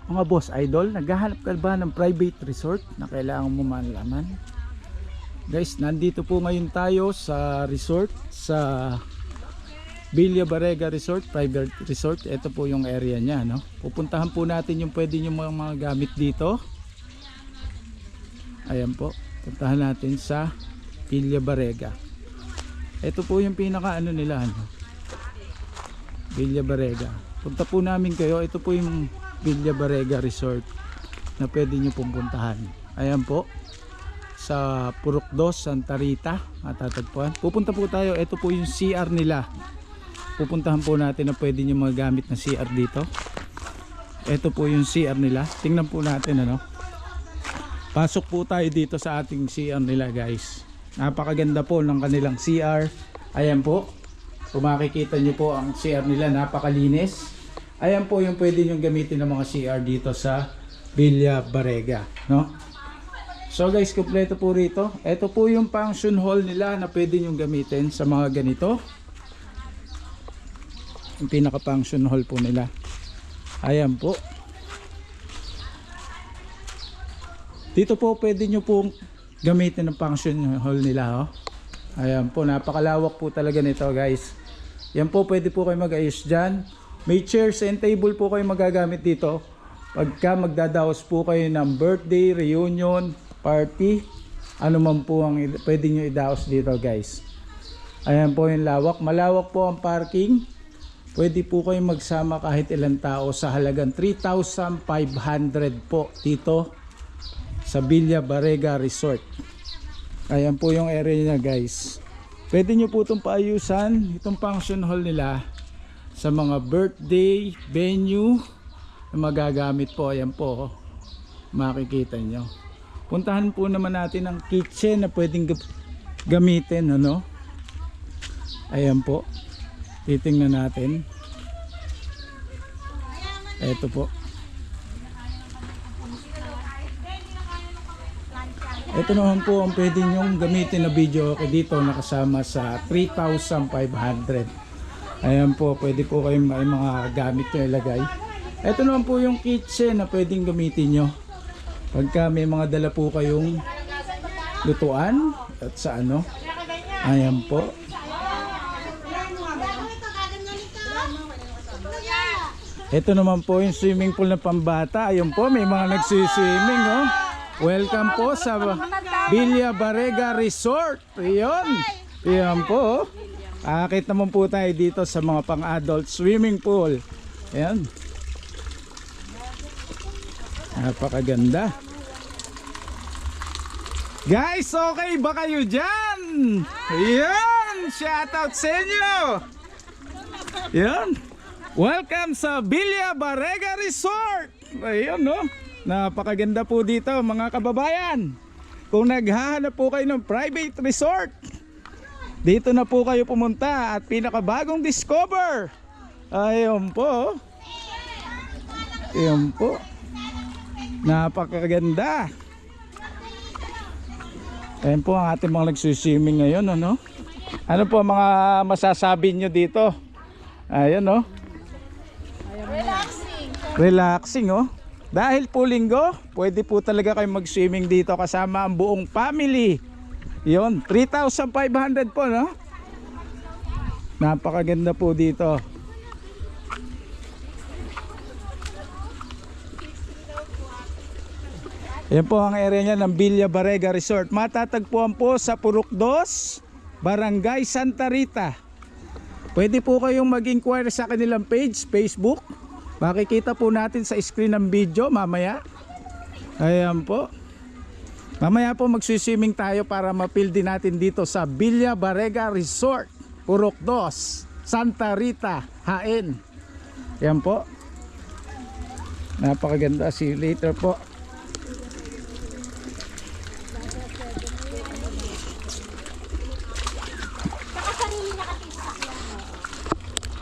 Mga boss idol, naghahanap ka ba ng private resort na kailangan mo malaman? Guys, nandito po ngayon tayo sa resort, sa Villa Barrega Resort, private resort. Ito po yung area niya, no? Pupuntahan po natin yung pwede yung mga gamit dito. Ayan po, puntahan natin sa Villa Barrega. Ito po yung pinaka ano nila, no? Villa Barrega. Punta po namin kayo. Ito po yung Villa Barrega Resort na pwede nyo pupuntahan. Ayan po, sa Purok 2, Santa Rita, matatagpuan. Pupunta po tayo. Ito po yung CR nila. Pupuntahan po natin na pwede nyo magamit na CR dito. Ito po yung CR nila. Tingnan po natin, ano. Pasok po tayo dito sa ating CR nila, guys. Napakaganda po ng kanilang CR. Ayan po, kung makikita nyo po ang CR nila, napakalinis. Ayan po yung pwede nyo gamitin ng mga CR dito sa Villa Barrega, no? So guys, kompleto po rito. Ito po yung function hall nila na pwede nyo gamitin sa mga ganito. Yung pinaka function hall po nila. Ayan po. Dito po pwede nyo po gamitin ng function hall nila, oh. Ayan po, napakalawak po talaga nito, guys. Yan po, pwede po kayo mag-ayos dyan. May chairs and table po kayo magagamit dito pagka magdadaos po kayo ng birthday, reunion, party, ano man po ang pwede nyo idaos dito, guys. Ayan po yung lawak. Malawak po ang parking. Pwede po kayo magsama kahit ilang tao sa halagang 3,500 po dito sa Villa Barrega Resort. Ayan po yung area niya, guys. Pwede nyo po itong paayusan, itong function hall nila, sa mga birthday venue na magagamit po. Ayan po, makikita nyo. Puntahan po naman natin ang kitchen na pwedeng gamitin, ano. Ayan po, titingnan natin. Ito po. Ito naman po ang pwede nyong gamitin na video okay dito, nakasama sa 3,500. Ayan po, pwede po kayong may mga gamit nyo ilagay. Ito naman po yung kitchen na pwedeng gamitin nyo pagka may mga dala po kayong lutuan at sa ano. Ayan po. Ito naman po yung swimming pool na pambata. Ayun po, may mga nagsiswimming, oh. Welcome po sa Villa Barrega Resort. Ayan. Ayan po, oh. Akit naman po tayo dito sa mga pang-adult swimming pool. Ayan. Napakaganda. Guys, okay ba kayo dyan? Ayan. Shoutout sa inyo. Ayan. Welcome sa Villa Barrega Resort. Ayan, no? Napakaganda po dito, mga kababayan. Kung naghahanap po kayo ng private resort, dito na po kayo pumunta at pinakabagong discover. Ayun po. Ayun po. Napakaganda. Ayun po ang ating mga nagsuswimming ngayon, ano? Ano po mga masasabi nyo dito? Ayun, no? Relaxing. Relaxing, oh. Dahil po linggo, pwede po talaga kayo mag-swimming dito kasama ang buong family. Yun, 3,500 po, no? Napakaganda po dito. Yan po ang area niya ng Villa Barrega Resort. Matatagpuan po sa Purok 2, Barangay Santa Rita. Pwede po kayong mag-inquire sa kanilang page, Facebook. Makikita po natin sa screen ng video mamaya. Ayan po. Mamaya po magsiswimming tayo para mapil din natin dito sa Villa Barrega Resort, Purok 2, Santa Rita, Hain. Yan po. Napakaganda. See you later po.